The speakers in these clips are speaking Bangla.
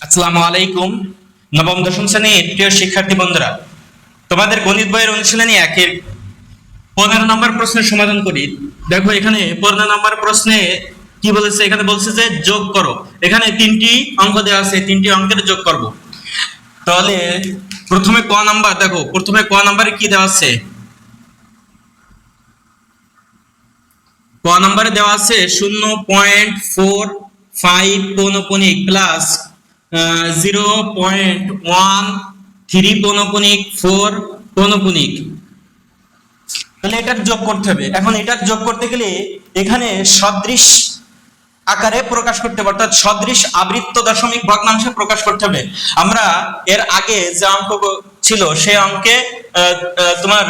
আসসালামু আলাইকুম। নবম দশম শ্রেণীর প্রিয় শিক্ষার্থী বন্ধুরা, তোমাদের গণিত বইয়ের অনুশীলনী 1-এর 15 নম্বর প্রশ্নের সমাধান করি। দেখো এখানে 15 নম্বর প্রশ্নে কি বলেছে, এখানে বলছে যে যোগ করো। এখানে 3টি অঙ্ক দেওয়া আছে, 3টি অঙ্কের যোগ করব। তাহলে প্রথমে ক নাম্বার, দেখো প্রথমে ক নাম্বারে কি দেওয়া আছে। ক নাম্বারে দেওয়া আছে 0.45 পৌনপুনিক প্লাস 0.13 পৌনপুনিক 4 পৌনপুনিক। তাহলে এটার যোগ করতে হবে। এখন এটার যোগ করতে গেলে এখানে সদৃশ আকারে প্রকাশ করতে হবে, অর্থাৎ সদৃশ আবৃত্ত দশমিক ভগ্নাংশে প্রকাশ করতে হবে। আমরা এর আগে যে অঙ্ক ছিল সেই অঙ্কে তোমার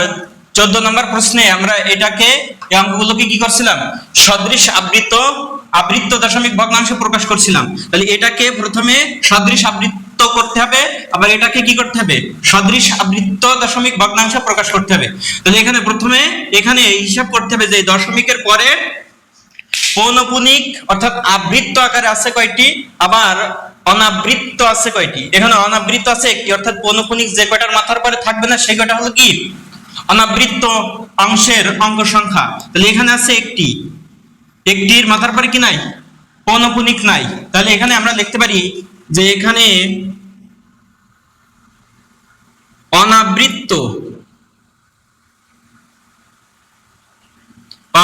14 নম্বর প্রশ্নে আমরা এটাকে, এই অঙ্কগুলোকে কি করছিলাম, সদৃশ আবৃত্ত দশমিক ভগ্নাংশে প্রকাশ করছিলাম। তাহলে এটাকে প্রথমে সদৃশ আবৃত্ত করতে হবে, আবার এটাকে কি করতে হবে, সদৃশ আবৃত্ত দশমিক ভগ্নাংশে প্রকাশ করতে হবে। তাহলে এখানে প্রথমে এখানে হিসাব করতে হবে যে দশমিকের পরে পৌনপুনিক অর্থাৎ আবৃত্ত আকারে আছে কয়টি, আবার অনাবৃত্ত আছে কয়টি। এখানে অনাবৃত্ত আছে একটি, অর্থাৎ পৌনপুনিক যে কয়টার মাথার পরে থাকবে না সেই কয়টা হলো কি অনাবৃত্ত অংশের অঙ্ক সংখ্যা। তাহলে এখানে আছে একটি, একটির মাথার পরে কি নাই, পৌনপুনিক নাই। তাহলে এখানে আমরা লিখতে পারি যে এখানে অনাবৃত্ত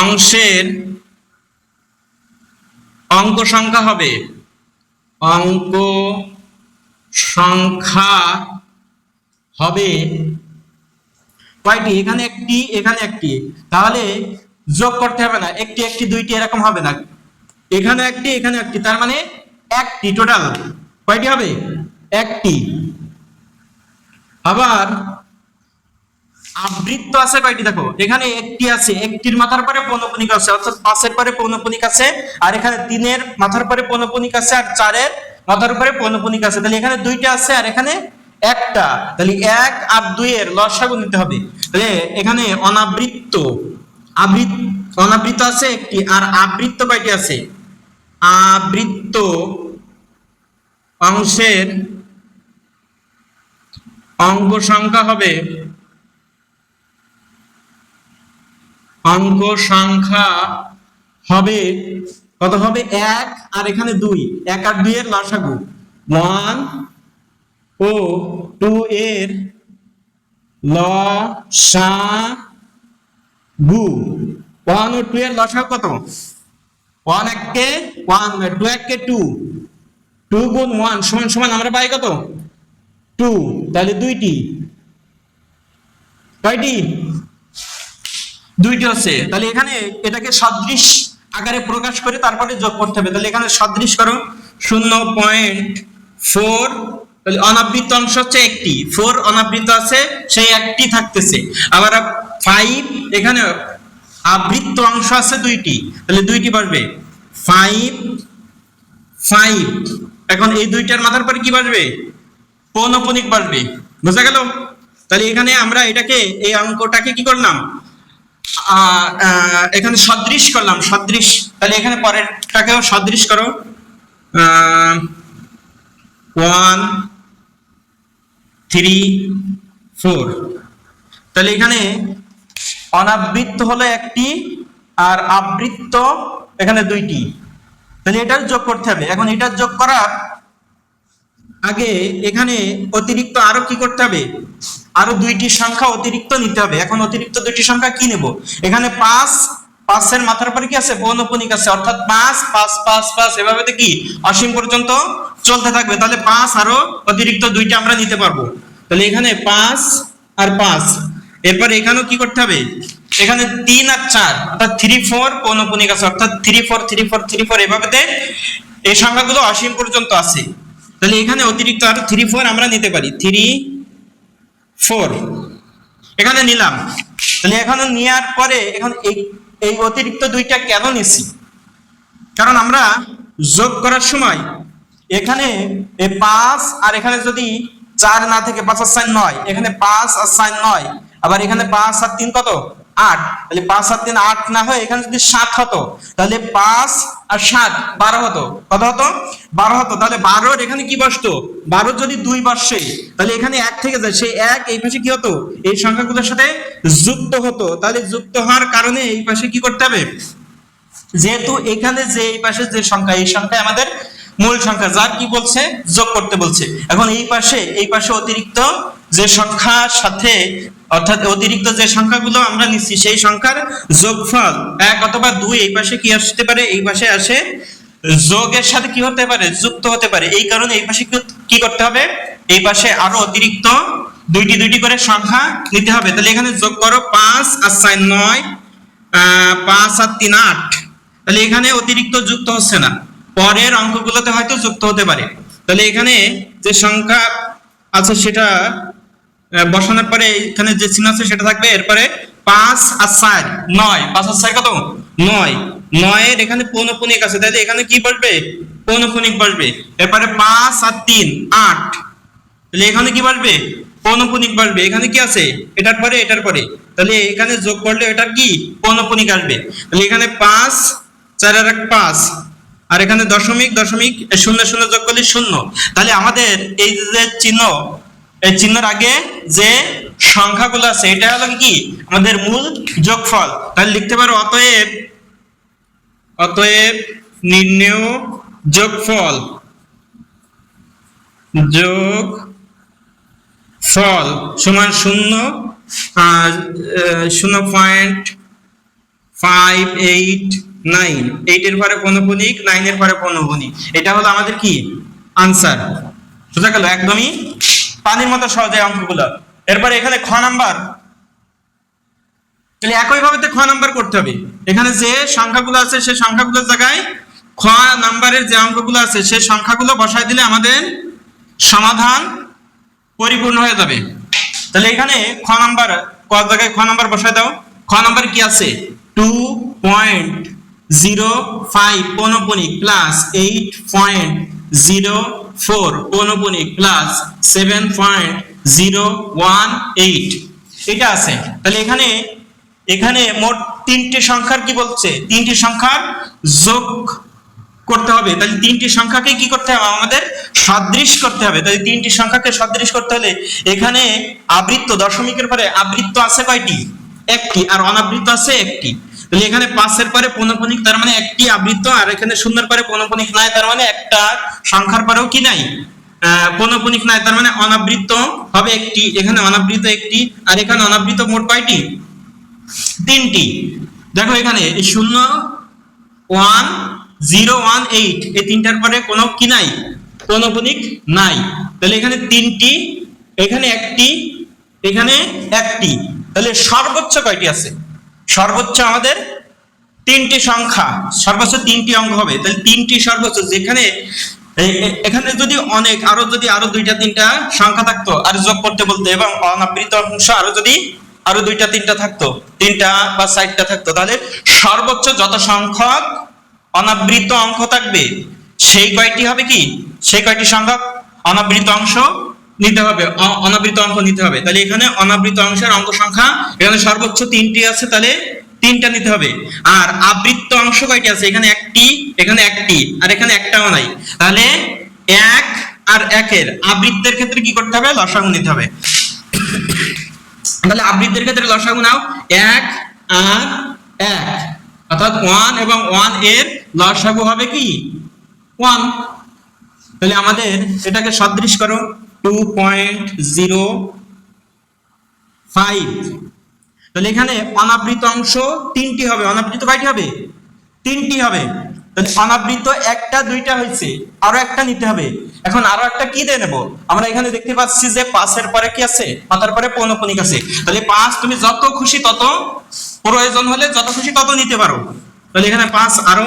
অংশের অঙ্ক সংখ্যা হবে, অঙ্ক সংখ্যা হবে কয়টি, এখানে একটি এখানে একটি। তাহলে যোগ করতে হবে না, একটি একটি দুইটি এরকম হবে না, এখানে একটি এখানে একটি, তার মানে একটি। টোটাল কয়টি হবে, একটি। আবার আবৃত্ত আছে কয়টি, দেখো এখানে একটি আছে, একটির মাথার পরে পৌনপুনিক আছে, অর্থাৎ 5-এর পরে পৌনপুনিক আছে, আর এখানে 3-এর মাথার পরে পৌনপুনিক আছে, আর 4-এর মাথার উপরে পৌনপুনিক আছে। তাহলে এখানে দুইটা আছে আর এখানে একটা। তাহলে 1 আর 2 এর লসাগু নিতে হবে। তাহলে এখানে অনাবৃত্ত আছে একটি, আর আবৃত্ত কয়টি আছে, আবৃত্ত অংশের অঙ্ক সংখ্যা হবে, অঙ্ক সংখ্যা হবে কত হবে, 1 আর এখানে 2, 1 আর 2 এর লসাগু 1 ও 2 এর লসাগু। 1 ও 2 এর লসাগু কত, 1 একে 1, 2 একে 2, 2 গুণ 1 সমান সমান আমরা পাই কত, 2। তাহলে দুইটি, কয়টি, দুইটি আছে। তাহলে এখানে এটাকে সদৃশ আকারে প্রকাশ করে তারপরে যোগ করতে হবে। তাহলে এখানে সদৃশ করো 0.4, তাহলে অনাবৃত্ত অংশ হচ্ছে একটি, 4 অনাবৃত্ত আছে সেই একটি থাকতেছে। আবার 5 এখানে আবৃত্ত অংশ আছে দুইটি, তাহলে দুইটি বসবে 5 5। এখন এই দুইটার মাথার পরে কি বসবে, পৌনপুনিক বসবে। বোঝা গেল? তাহলে এখানে আমরা এটাকে, এই অঙ্কটাকে কি করলাম, এখানে সদৃশ করলাম, সদৃশ। তাহলে এখানে পরেরটাকেও সদৃশ করো, 1 3 4। তাহলে এখানে অনাবৃত্ত হলো একটি আর আবৃত্ত এখানে দুইটি। তাহলে এটার যোগ করতে হবে। এখন এটার যোগ করার আগে এখানে অতিরিক্ত আরো কি করতে হবে, আরো দুইটি সংখ্যা অতিরিক্ত নিতে হবে। এখন অতিরিক্ত দুইটি সংখ্যা কি নেব, এখানে 5 এর মাথার পরে কি আছে, পৌনপুনিক আছে, অর্থাৎ 5 5 5 5 এভাবে কি অসীম পর্যন্ত চলতে থাকবে। তাহলে 5 আরো অতিরিক্ত দুইটা আমরা নিতে পারবো। তাহলে এখানে 5 আর 5, এরপর এখানেও কি করতে হবে, এখানে 3 আর 4 অর্থাৎ 3 4 পৌনপুনিক আছে, অর্থাৎ 3 4 3 4 3 4 এভাবে এই সংখ্যাগুলো অসীম পর্যন্ত আছে। তাহলে এখানে অতিরিক্ত আরো 3 4 আমরা নিতে পারি, 3 4 এখানে নিলাম। তাহলে এখানে নেওয়ার পরে এখন এই অতিরিক্ত দুইটা কেন নিছি, কারণ আমরা যোগ করার সময় এখানে এই 5 আর এখানে যদি 4 না থেকে 5 আর 4 9, এখানে 5 আর 4 9, আবার এখানে 5 আর 3 কত 8, তাহলে 5 আর 3 8 না হয় এখানে যদি 7 হতো তাহলে 5 আর 7 12 হতো। কত হতো? 12 হতো। তাহলে 12 এখানে কি বসতো? 12 যদি 2 বসে তাহলে এখানে 1 থেকে যায়, সেই 1 এই পাশে কি হতো? এই সংখ্যাগুলোর সাথে যুক্ত হতো। তাহলে যুক্ত হওয়ার কারণে এই পাশে কি করতে হবে? যেহেতু এখানে যে এই পাশে যে সংখ্যা, এই সংখ্যা আমাদের মূল সংখ্যা, যার কি বলছে? যোগ করতে বলছে। এখন এই পাশে অতিরিক্ত যে সংখ্যার সাথে, অর্থাৎ অতিরিক্ত যে সংখ্যাগুলো আমরা নিচ্ছি সেই সংখ্যার যোগফল 1 অথবা 2 এই পাশে কি আসতে পারে? এই পাশে আসে যোগের সাথে কি হতে পারে? যুক্ত হতে পারে। এই কারণে এই পাশে কি করতে হবে? এই পাশে আরো অতিরিক্ত দুইটি করে সংখ্যা নিতে হবে। তাহলে এখানে যোগ করো, 5 আর 4 9, 5 আর 3 8। তাহলে এখানে অতিরিক্ত যুক্ত হচ্ছে না, পরের অঙ্কগুলোতে হয়তো যুক্ত হতে পারে। তাহলে এখানে যে সংখ্যা আছে সেটা বসানোর পরে এখানে যে চিহ্ন আছে সেটা থাকবে। এরপরে 5 আর 4 9, 5 আর 4 কত? 9। 9 এর এখানে পৌনঃপুনিক আছে, তাহলে এখানে কি বসবে? পৌনঃপুনিক বসবে। এরপরে 5 আর 3 8, তাহলে এখানে কি বসবে? পৌনঃপুনিক বসবে। এখানে কি আছে? এটার পরে, তাহলে এখানে যোগ করলে এটার কি? পৌনঃপুনিক আসবে। তাহলে এখানে 5 4 আর 1 5, আর এখানে দশমিক 0 0 যোগ করলে 0। তাহলে আমাদের এই যে চিহ্ন, এই চিহ্নের আগে যে সংখ্যাগুলো আছে এটা হলো কি? আমাদের মূল যোগফল। তাহলে লিখতে পারো অতএব নির্ণেয় যোগফল সমান 0.589। 8 এর পরে পৌনঃপুনিক, 9 এর পরে পৌনঃপুনিক। এটা হলো আমাদের কি? আনসার। বুঝা গেল? একদমই পানির মতো সহজ এই অঙ্কগুলো। এরপরে এখানে খ নাম্বার, তাহলে একইভাবে খ নাম্বার করতে হবে। এখানে যে সংখ্যাগুলো আছে সেই সংখ্যাগুলোর জায়গায় খ নাম্বারের যে অঙ্কগুলো আছে সেই সংখ্যাগুলো বসায় দিলে আমাদের সমাধান পরিপূর্ণ হয়ে যাবে। তাহলে এখানে খ নাম্বার, ক জায়গায় খ নাম্বার বসায় দাও। খ নাম্বারে কি আছে? 2.05 পৌনঃপুনিক প্লাস 8.04 পৌনঃপুনিক প্লাস 7.018 এটা আছে। তাহলে এখানে মোট 3টি সংখ্যার কি বলছে? 3টি সংখ্যার যোগ করতে হবে। তাহলে 3টি সংখ্যাকে কি করতে হবে? আমাদের সদৃশ করতে হবে। তাহলে 3টি সংখ্যাকে সদৃশ করতে হলে এখানে আবৃত্ত, দশমিকের পরে আবৃত্ত আছে কয়টি? একটি, আর অনাবৃত্ত আছে একটি। তাহলে এখানে 5 এর পরে পৌনঃপুনিক, তার মানে একটি আবৃত্ত, আর এখানে 0 এর পরে পৌনঃপুনিক নাই, তার মানে একটা সংখ্যার পরেও কি নাই? পৌনঃপুনিক নাই, তার মানে অনাবৃত্ত হবে একটি। এখানে অনাবৃত্ত একটি, আর এখানে অনাবৃত্ত মোট কয়টি? 3টি। দেখো এখানে 0 1 0 1 8 এই তিনটার পরে কোনো কি নাই? পৌনঃপুনিক নাই। তাহলে এখানে 3টি, এখানে একটি, এখানে একটি। তাহলে সর্বোচ্চ কয়টি আছে? সর্বোচ্চ আমাদের 3টি সংখ্যা, সর্বোচ্চ 3টি অঙ্ক হবে। তাহলে 3টি সর্বোচ্চ, যেখানে এখানে যদি আরো 2টা 3টা সংখ্যা থাকতো আর যোগ করতে বলতো, এবং অনাবৃত অংশ আরো 2টা 3টা থাকতো, 3টা বা 4টা থাকতো, তাহলে সর্বোচ্চ যত সংখ্যক অনাবৃত অঙ্ক থাকবে সেই কয়টি হবে কি? সেই কয়টি সংখ্যক অনাবৃত অংশ নিতে হবে, অনাবৃত অঙ্ক নিতে হবে। তাহলে এখানে অনাবৃত অংশের অঙ্ক সংখ্যা এখানে সর্বোচ্চ 3টি আছে, তাহলে 3টা নিতে হবে। আর আবৃত্ত অংশ কয়টি আছে? এখানে একটি, এখানে একটি, আর এখানে একটাও নাই। তাহলে 1 আর 1 এর আবৃত্তের ক্ষেত্রে কি করতে হবে? লসাগু নিতে হবে। তাহলে আবৃত্তের ক্ষেত্রে লসাগু নাও, 1 আর 1, অর্থাৎ 1 এবং 1 এর লসাগু হবে কি? 1। তাহলে আমাদের এটাকে সদৃশ করো, 2.05। তাহলে এখানে অনাবৃত অংশ 3টি হবে। অনাবৃত কয়টি হবে? 3টি হবে। তাহলে অনাবৃত 1টা 2টা হয়েছে, আরো একটা নিতে হবে। এখন আরো একটা কি দিয়ে নেব? আমরা এখানে দেখতে পাচ্ছি যে 5 এর পরে কি আছে? মাথার পরে পৌনঃপুনিক আছে। তাহলে 5 তুমি যত খুশি তত, প্রয়োজন হলে যত খুশি তত নিতে পারো। তাহলে এখানে 5 আরো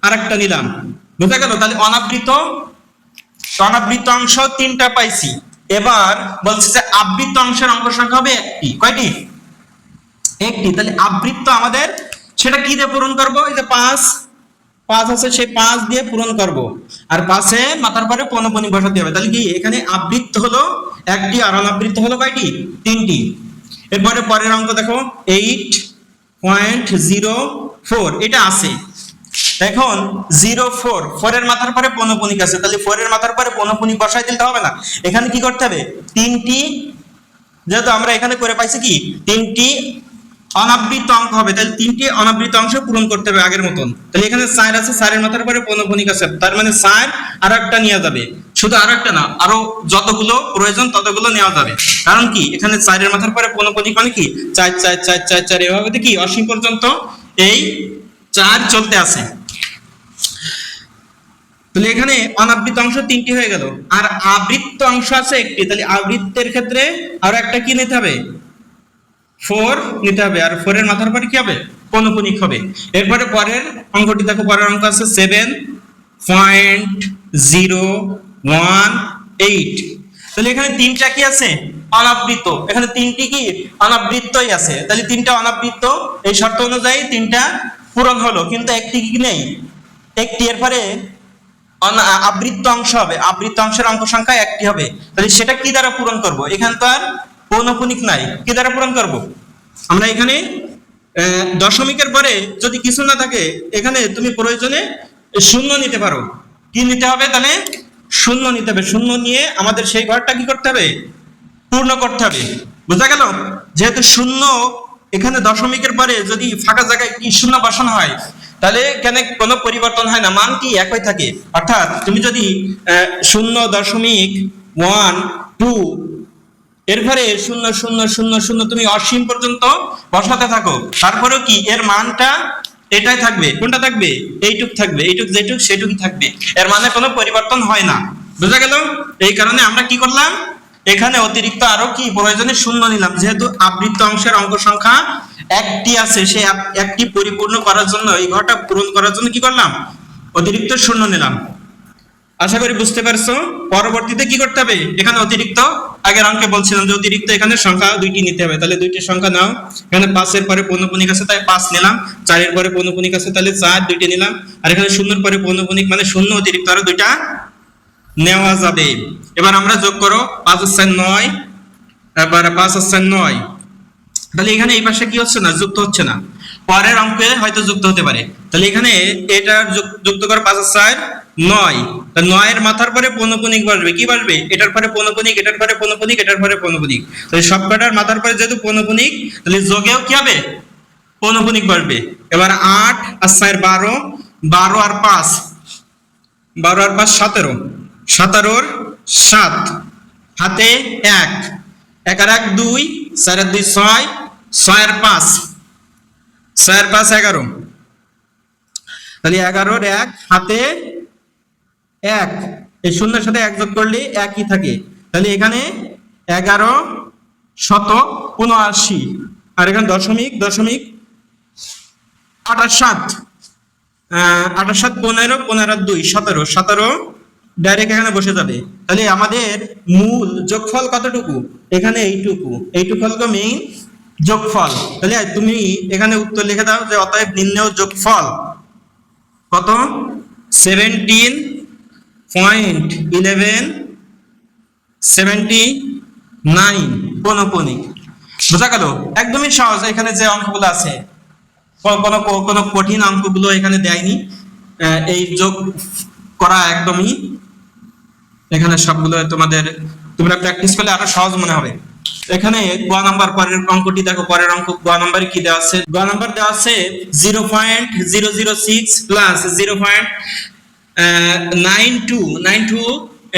আরেকটা নিলাম। বুঝা গেল? তাহলে অনাবৃত অংশ 3টা পাইছি। এবার বলছে যে আবৃত্ত অংশের অঙ্ক সংখ্যা হবে একটি। কয়টি? একটি। তাহলে আবৃত্ত আমাদের সেটা কি দিয়ে পূরণ করব? এই যে 5 আছে, সেই 5 দিয়ে পূরণ করব। আর 5-এ মাথার পরে পৌনঃপুনিক বসাতে হবে। তাহলে কি এখানে আবৃত্ত হলো একটি, আর অনাবৃত্ত হলো কয়টি? 3টি। এরপরে পরের অঙ্ক দেখো 8.04 এটা আছে। এখন 4 এর মাথার পরে পৌনঃপুনিক আছে, তাহলে 4 এর মাথার পরে পৌনঃপুনিক বসাই দিতে হবে না। এখানে কি করতে হবে, তিনটি, যেহেতু আমরা এখানে করে পাইছি কি তিনটি অনাবৃত অঙ্ক হবে, তাহলে তিনটি অনাবৃত অংশ পূরণ করতে হবে আগের মতন। তাহলে এখানে 4 আছে, 4 এর মাথার পরে পৌনঃপুনিক আছে, তার মানে 4 আর একটা নেওয়া যাবে, শুধু আর একটা না, আরো যতগুলো প্রয়োজন ততগুলো নেওয়া যাবে। কারণ কি এখানে 4 এর মাথার পরে পৌনঃপুনিক মানে কি 4 4 4 4 4 এভাবে কি অসীম পর্যন্ত এই 4 চলতে আছে। তাহলে এখানে অনাবৃত অংশ তিনটি হয়ে গেল, আর আবৃত্ত অংশ আছে একটি, তাহলে আবৃত্তের ক্ষেত্রে আরো একটা কি নিতে হবে, 4 নিতে হবে, আর 4 এর মাথার পরে কি হবে, পৌনঃপুনিক হবে। এরপরে পরের অঙ্কটি দেখো, পরের অঙ্ক আছে 7.018। তাহলে এখানে তিনটা কি আছে, অনাবৃত, এখানে তিনটি কি অনাবৃত্তই আছে, তাহলে তিনটা অনাবৃত্ত, এই শর্ত অনুযায়ী তিনটা পূরণ হলো, কিন্তু একটি কি নেই, একটি এরপরে আবৃত্ত অংশ হবে, আবৃত্ত অংশের অঙ্ক সংখ্যা একটি হবে, তাহলে সেটা কি দ্বারা পূরণ করব, এখানে তো আর পৌনঃপুনিক নাই, কি দ্বারা পূরণ করব, আমরা এখানে দশমিকের পরে যদি কিছু না থাকে, এখানে তুমি প্রয়োজনে শূন্য নিতে পারো, কি নিতে হবে, তাহলে শূন্য নিতে হবে, শূন্য নিয়ে আমাদের সেই ঘরটা কি করতে হবে, পূর্ণ করতে হবে, বুঝা গেল। যেহেতু শূন্য এখানে দশমিকের পরে যদি ফাঁকা জায়গায় কি শূন্য বসানো হয়, তাহলে এখানে কোনো পরিবর্তন হয় না, মান কি একই থাকে। অর্থাৎ তুমি যদি 0.12 এরপরে 0.000 তুমি অসীম পর্যন্ত বসাতে থাকো, তারপরেও কি এর মানটা এটাই থাকবে, কোনটা থাকবে, এইটুক থাকবে, এইটুক যেটুক সেটুকই থাকবে, এর মানে কোনো পরিবর্তন হয় না, বুঝা গেল। এই কারণে আমরা কি করলাম, এখানে অতিরিক্ত আরো কি প্রয়োজনে শূন্য নিলাম, যেহেতু আবৃত্ত অংশের অঙ্ক সংখ্যা একটি আছে, সেই একটি পরিপূর্ণ করার জন্য, এই ঘরটা পূরণ করার জন্য কি করলাম, অতিরিক্ত শূন্য নিলাম। আশা করি বুঝতে পারছো। পরবর্তীতে কি করতে হবে, এখানে অতিরিক্ত, আগের অঙ্কে বলছিলাম যে অতিরিক্ত এখানে সংখ্যা দুইটি নিতে হবে, তাহলে দুইটি সংখ্যা নাও, এখানে 5 এর পরে পৌনঃপুনিক আছে তাই 5 নিলাম, 4 এর পরে পৌনঃপুনিক আছে তাহলে 4 দুইটি নিলাম, আর এখানে 0 এর পরে পৌনঃপুনিক মানে 0 অতিরিক্ত আরো দুইটা নেওয়া যাবে। এবার আমরা যোগ করো, 5 আর 4 9, এবার 5 আর 4 9, তাহলে এখানে এই পাশে কি হচ্ছে না, যুক্ত হচ্ছে না, পরের অঙ্কে হয়তো যুক্ত হতে পারে, তাহলে এখানে এটা যুক্ত করো, 5 আর 4 9, তা 9 এর মাথার পরে পৌনঃপুনিক বসবে, কি বসবে, এটার পরে পৌনঃপুনিক, এটার পরে পৌনঃপুনিক, এটার পরে পৌনঃপুনিক, তাহলে সবকটার মাথার পরে যেহেতু পৌনঃপুনিক, তাহলে যোগেও কি হবে, পৌনঃপুনিক বসবে। এবার 8 আর 4 12, 12 আর 5 17, 17 7, হাতে 1, 1 আর 1 2, 4 আর 2 6, 6 আর 5, 6 আর 5 11, তাহলে 11 এর 1 হাতে 1, এই শূন্যের সাথে 1 যোগ করলে একই থাকে, তাহলে এখানে 11 শত 79, আর এখানে দশমিক 28 7, 28 7 15, 15 আর 2 17, 17 ডাইরেক্ট এখানে বসে যাবে। তাহলে আমাদের মূল যোগফল কতটুকু, এখানে এইটুকু, এইটুকু হলো মেইন যোগফল। তাহলে তুমি এখানে উত্তর লিখে দাও যে অতএব নির্ণেয় যোগফল কত, 17.1179 পৌনঃপুনিক। বোঝা গেল, একদমই সহজ। এখানে যে অঙ্কগুলো আছে কোনো কঠিন অঙ্কগুলো এখানে দেয়নি, এই যোগ করা একদমই এখানে সবগুলো তোমরা প্র্যাকটিস করলে আরো সহজ মনে হবে। এখানে গ নাম্বার পরের অঙ্কটি দেখো, পরের অঙ্ক গ নাম্বারে কি দেওয়া আছে, গ নাম্বার দেওয়া আছে 0.006 প্লাস 0.92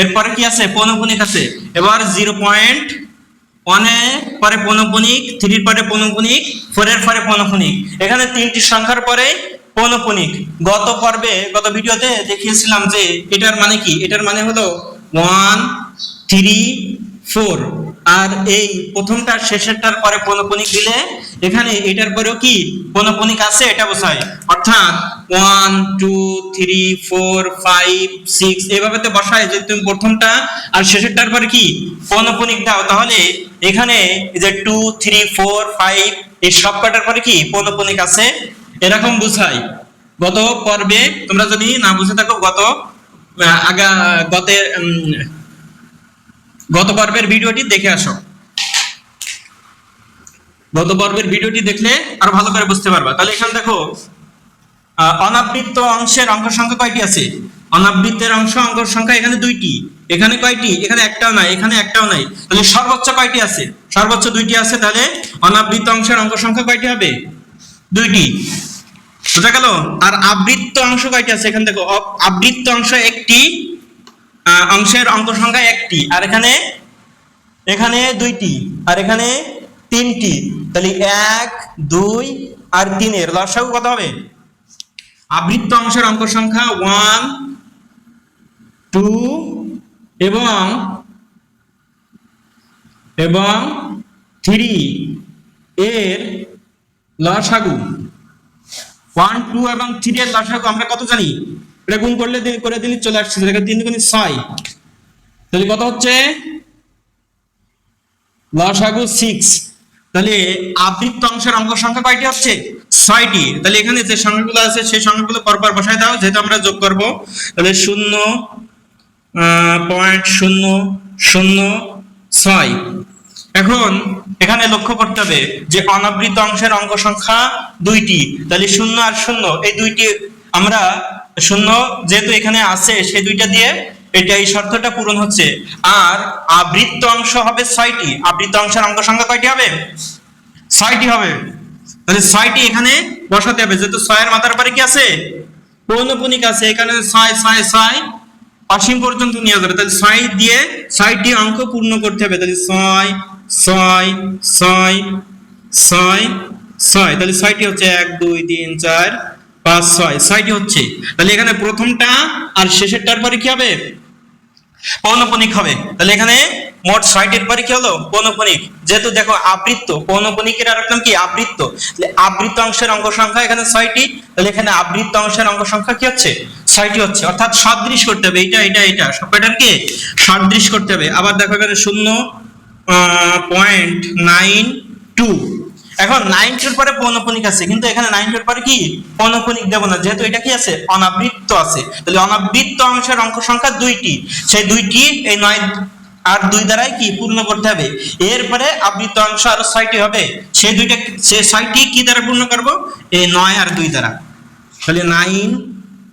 এরপরে কি আছে, পৌনঃপুনিক আছে। এবার 0.1 এর পরে পৌনঃপুনিক, 3 এর পরে পৌনঃপুনিক, 4 এর পরে পৌনঃপুনিক, এখানে তিনটি সংখ্যার পরে পৌনঃপুনিক। গত পর্বে, গত ভিডিওতে দেখিয়েছিলাম যে এটার মানে কি, এটার মানে হলো 1 3 4, আর এই প্রথমটা শেষেরটার পরে পৌনঃপুনিক দিলে এখানে এটার পরেও কি পৌনঃপুনিক আছে এটা বোঝায়, অর্থাৎ 1 2 3 4 5 6 এভাবে তো বসায়, যে তুমি প্রথমটা আর শেষেরটার পরে কি পৌনঃপুনিক দাও, তাহলে এখানে এই যে 2 3 4 5 এই সবকটার পরে কি পৌনঃপুনিক আছে, এরকম বুঝায়। গত পর্বে তোমরা যদি না বুঝে থাকো, গত পর্বের ভিডিওটি দেখে আসো। গত পর্বের ভিডিওটি দেখলে আরো ভালো করে বুঝতে পারবা। তাহলে এখানে দেখো অনাবৃত্ত অংশের অঙ্ক সংখ্যা কয়টি আছে? অনাবৃত্তের অঙ্ক সংখ্যা এখানে দুইটি। এখানে কয়টি? এখানে একটাও নাই, এখানে একটাও নাই। তাহলে সর্বোচ্চ কয়টি আছে? সর্বোচ্চ দুইটি আছে। তাহলে অনাবৃত্ত অংশের অঙ্ক সংখ্যা কয়টি হবে? দুইটি। বুঝা গেল? আর আবৃত্ত অংশ কয়টি আছে? এখানে দেখো আবৃত্ত অংশ একটি, অংশের অঙ্ক সংখ্যা একটি, আর এখানে এখানে দুইটি, আর এখানে তিনটি। তাহলে 1 2 আর 3 এর লসাগু কত হবে? আবৃত্ত অংশের অঙ্ক সংখ্যা 1 2 এবং 3 এর লসাগু। 1 2 এবং 3 এর লসাগু আমরা কত জানি? এটা গুণ করলে করে দিলে চলে আসছে। 3 দুগুণে 6। তাহলে কত হচ্ছে? লসাগু 6। তাহলে আবৃত্ত অংশের অঙ্ক সংখ্যা কয়টি হচ্ছে? 6টি। তাহলে এখানে যে সংখ্যাগুলো আছে সেই সংখ্যাগুলো পরপর বসায় দাও, যেহেতু আমরা যোগ করব। তাহলে 0.006। এখন এখানে লক্ষ্য করতে হবে যে অনাবৃত অংশের অঙ্ক সংখ্যা দুইটি। তাহলে 0 আর 0 এই দুইটি আমরা 0 যেহেতু এখানে আছে সেই দুইটা দিয়ে এটা এই শর্তটা পূরণ হচ্ছে। আর আবৃত্ত অংশ হবে 6টি। আবৃত্ত অংশের অঙ্ক সংখ্যা কয়টি হবে? 6টি হবে। তাহলে 6টি এখানে বসাতে হবে, যেহেতু 6 এর মাথার পরে কি আছে? পৌনঃপুনিক আছে। এখানে 6 6 6 অসীম পর্যন্ত নিয়ে যাবে। তাহলে 6 দিয়ে 6টি অঙ্ক পূর্ণ করতে হবে। তাহলে 6 6 6 6 6। তাহলে 6টি হচ্ছে 1 2 3 4 5 6। 6টি হচ্ছে। তাহলে এখানে প্রথমটা আর শেষেরটার পরে কি হবে? পৌনঃপুনিক হবে। তাহলে এখানে মোট 6টির পরে কি হলো? পৌনঃপুনিক। যেহেতু দেখো আবৃত্ত, পৌনঃপুনিকের আরেক নাম কি? আবৃত্ত। তাহলে আবৃত্ত অংশের অঙ্ক সংখ্যা এখানে 6টি। তাহলে এখানে আবৃত্ত অংশের অঙ্ক সংখ্যা কি হচ্ছে? 6টি হচ্ছে। অর্থাৎ সদৃশ করতে হবে। এটা সবকটার কি সদৃশ করতে হবে। আবার দেখো এখানে 0.92। এখন 92 এর পরে পৌনঃপুনিক আছে, কিন্তু এখানে 92 এর পরে কি পৌনঃপুনিক দেব না, যেহেতু এটা কি আছে? অনাবৃত্ত আছে। তাহলে অনাবৃত্ত অংশের অঙ্ক সংখ্যা দুইটি। সেই দুইটি এই 9 আর 2 দ্বারাই কি পূর্ণ করতে হবে। এরপরে আবৃত্ত অংশ আরো 6টি হবে। সেই 6টি কি দ্বারা পূর্ণ করব? এই 9 আর 2 দ্বারা। তাহলে 9